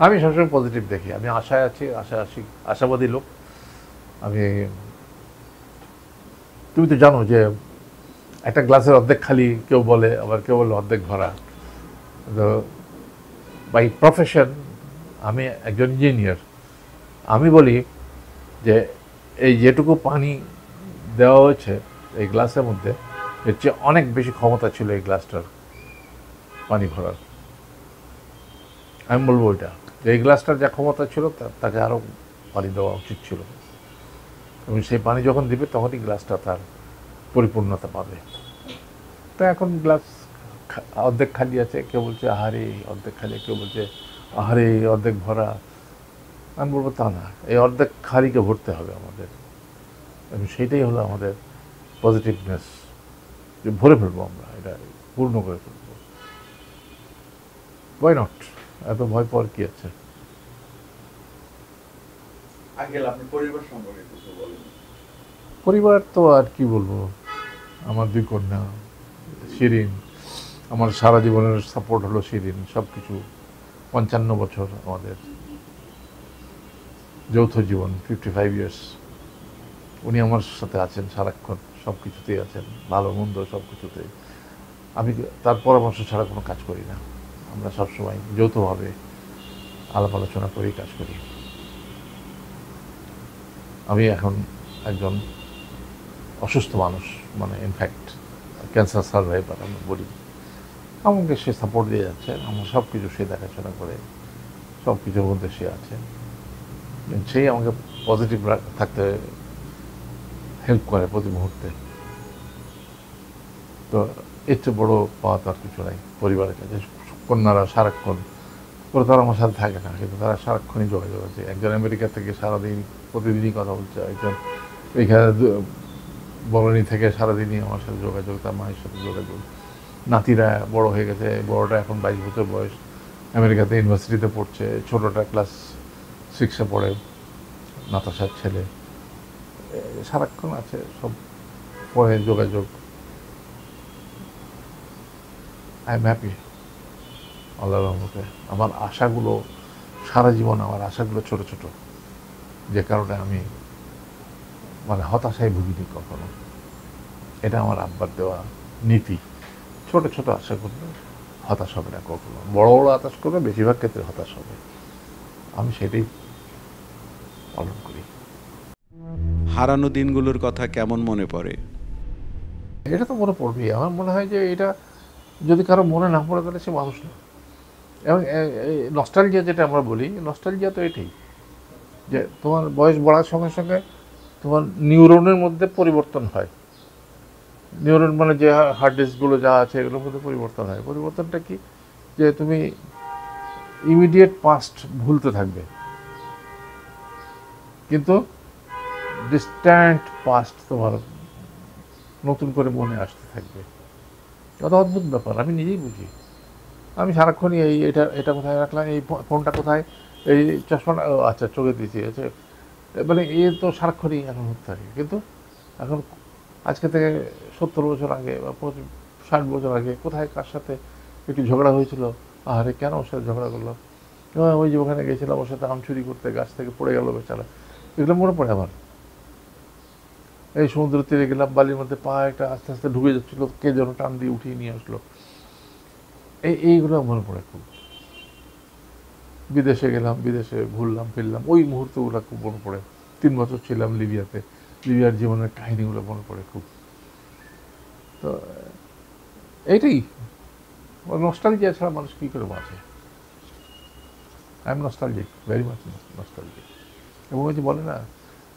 আমি সবসময় পজিটিভ দেখি, আমি আশায় আছি, আশাবাদী লোক আমি। তুমি তো জানো যে একটা গ্লাসের অর্ধেক খালি কেউ বলে, আবার কেউ বলে অর্ধেক ভরা। তো বাই প্রফেশন আমি একজন ইঞ্জিনিয়ার। আমি বলি যে এই যেটুকু পানি দেওয়া হয়েছে এই গ্লাসের মধ্যে, এর চেয়ে অনেক বেশি ক্ষমতা ছিল এই গ্লাসটার পানি ভরার। আমি বলবো ওইটা, যে এই গ্লাসটার যা ক্ষমতা ছিল তাকে আরও পানি দেওয়া উচিত ছিল, এবং সেই পানি যখন দিবে তখনই গ্লাসটা তার পরিপূর্ণতা পাবে। তো এখন গ্লাস অর্ধেক খালি আছে, কেউ বলছে আহারে অর্ধেক খালি, কেউ বলছে আহারে অর্ধেক ভরা। আমি বলবো তা না, এই অর্ধেক খালিকে ভরতে হবে আমাদের, এবং সেইটাই হলো আমাদের পজিটিভনেস, যে ভরে ফেলবো আমরা, এটা পূর্ণ করে ফেলবো। Why not? এত ভয় পাওয়ার কি আছে? আঙ্কেল, আপনি পরিবার সম্পর্কে কিছু বলেন। পরিবার তো আর কি বলবো, আমার দুই কন্যা, শিরিন, আমার সারা জীবনের সাপোর্ট হলো শিরিন, সব কিছু। 55 বছর আমাদের যৌথ জীবন, 55 ইয়ার্স। উনি আমার সাথে আছেন সারাক্ষণ, সব কিছুতেই আছেন, ভালো মন্দ সব কিছুতেই। আমি তার পরামর্শ ছাড়া কোনো কাজ করি না। আমরা সবসময় যৌথভাবে আলাপ আলোচনা করেই কাজ করি। আমি এখন একজন অসুস্থ মানুষ, মানে ইনফ্যাক্ট ক্যান্সার সার্ভাইভার আমি বলি। আমাকে সে সাপোর্ট দিয়ে যাচ্ছে, আমার সব কিছু সে দেখাশোনা করে, সব কিছুর মধ্যে সে আছে। সেই আমাকে পজিটিভ থাকতে হেল্প করে প্রতি মুহূর্তে। তো এর চেয়ে বড়ো পাওয়া তো আর কিছু নাই পরিবারের কাছে। কন্যারা সারাক্ষণ, ওরা তারা আমার সাথে থাকে না, কিন্তু তারা সারাক্ষণই যোগাযোগ আছে। একজন আমেরিকা থেকে সারাদিন প্রতিদিনই কথা বলছে, একজন এইখানে বরণী থেকে সারাদিনই আমার সাথে যোগাযোগ, তার মায়ের সাথে যোগাযোগ। নাতিরা বড় হয়ে গেছে, বড়টা এখন 22 বছর বয়স, আমেরিকাতে ইউনিভার্সিটিতে পড়ছে, ছোটোটা ক্লাস 6-এ পড়ে, নাতাশার ছেলে। সারাক্ষণ আছে, সব পরে যোগাযোগ। আই এম হ্যাপি আল্লাহর রহমতে। আমার আশাগুলো, সারা জীবন আমার আশাগুলো ছোট ছোট, যে কারণে আমি মানে হতাশায় ভুগিনি কখনো। এটা আমার আব্বার দেওয়া নীতি। ছোট ছোট আশা করলে হতাশ হবে না কখনো, বড় বড় হতাশ করবে, বেশিরভাগ ক্ষেত্রে হতাশ হবে। আমি সেটাই পালন করি। হারানো দিনগুলোর কথা কেমন মনে পড়ে? এটা তো মনে পড়বেই। আমার মনে হয় যে এটা যদি কারো মনে না পড়ে তাহলে সে মানুষ না। এবং নস্টালজিয়া যেটা আমরা বলি, নস্টালজিয়া তো এটাই, যে তোমার বয়স বাড়ার সঙ্গে সঙ্গে তোমার নিউরনের মধ্যে পরিবর্তন হয়। নিউরন মানে যে হার্ড ডিস্কগুলো যা আছে এগুলোর মধ্যে পরিবর্তন হয়। পরিবর্তনটা কি, যে তুমি ইমিডিয়েট পাস্ট ভুলতে থাকবে, কিন্তু ডিস্ট্যান্ট পাস্ট তোমার নতুন করে মনে আসতে থাকবে। কত অদ্ভুত ব্যাপার, আমি নিজেই বুঝি। আমি সারাক্ষণই এটা এটা কোথায় রাখলাম, এই ফোনটা কোথায়, এই চশমাটা আচ্ছা চোখে দিয়েছি, আচ্ছা, মানে এ তো সারাক্ষণই এখন হতে থাকে। কিন্তু এখন আজকে থেকে 70 বছর আগে বা 60 বছর আগে কোথায় কার সাথে একটু ঝগড়া হয়েছিল, আরে কেন ওর সাথে ঝগড়া করলাম, ওই যে ওখানে গেছিলাম ওর সাথে আম চুরি করতে, গাছ থেকে পড়ে গেল বেচারা, এগুলো মনে পড়ে আমার। এই সমুদ্র তীরে গেলাম, বালির মধ্যে পা একটা আস্তে আস্তে ঢুকে যাচ্ছিলো, কে যেন টান দিয়ে উঠিয়ে নিয়ে আসলো, এইগুলো মনে পড়ে খুব। বিদেশে গেলাম, বিদেশে ঘুরলাম ফিরলাম, ওই মুহূর্তগুলো খুব মনে পড়ে। 3 বছর ছিলাম লিবিয়াতে, লিবিয়ার জীবনের কাহিনীগুলো মনে পড়ে খুব। তো এইটাই, নস্টালজিয়া ছাড়া মানুষ কী করে বাঁচে। I am nostalgic, very much nostalgic. এবং ওই যে বলে না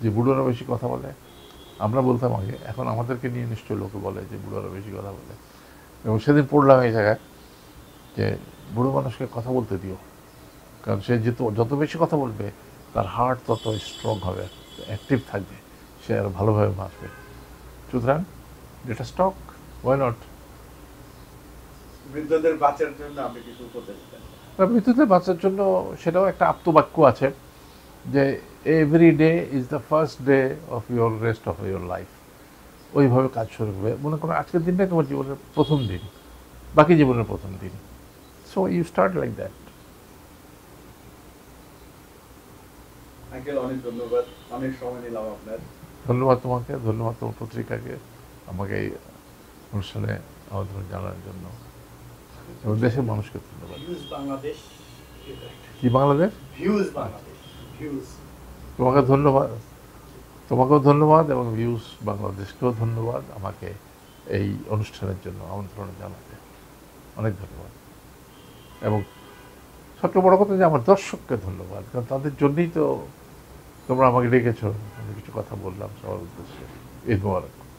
যে বুড়োরা বেশি কথা বলে, আমরা বলতাম আগে, এখন আমাদেরকে নিয়ে নিশ্চয়ই লোকে বলে যে বুড়োরা বেশি কথা বলে। এবং সেদিন পড়লাম এই জায়গায় যে বুড়ো মানুষকে কথা বলতে দিও, কারণ সে যত বেশি কথা বলবে তার হার্ট তত স্ট্রং হবে, অ্যাক্টিভ থাকবে, সে আরও ভালোভাবে বাঁচবে। সুতরাং যেটা স্টক, ওয়াই নট। বৃদ্ধদের বাঁচার জন্য আপনি কিছু উপদেশ দেন? মৃত্যুতে বাঁচার জন্য সেটাও একটা আপ্তবাক্য আছে, যে every day is the first day of your rest of your life. ওইভাবে কাজ শুরু করবে, মনে করো আজকের দিনটাই তোমার জীবনের প্রথম দিন, বাকি জীবনের প্রথম দিন। So you start like that. Uncle অনেক ধন্যবাদ, অনেক সময় নিলাম আপনার। ধন্যবাদ তোমাকে, ধন্যবাদ তোমার পত্রিকাকে আমাকে এই অনুষ্ঠানে আমন্ত্রণ জানার জন্য, এবং দেশের মানুষকে ধন্যবাদ। ভিউজ বাংলাদেশ, কি বাংলাদেশ? Views Bangladesh, views. তোমাকে ধন্যবাদ, তোমাকেও ধন্যবাদ, এবং ভিউজ বাংলাদেশকেও ধন্যবাদ আমাকে এই অনুষ্ঠানের জন্য আমন্ত্রণ জানাতে। অনেক ধন্যবাদ। এবং সবচেয়ে বড় কথা যে আমার দর্শককে ধন্যবাদ, কারণ তাদের জন্যই তো তোমরা আমাকে ডেকেছো, আমি কিছু কথা বললাম সবার উদ্দেশ্যে। ঈদ মোবারক।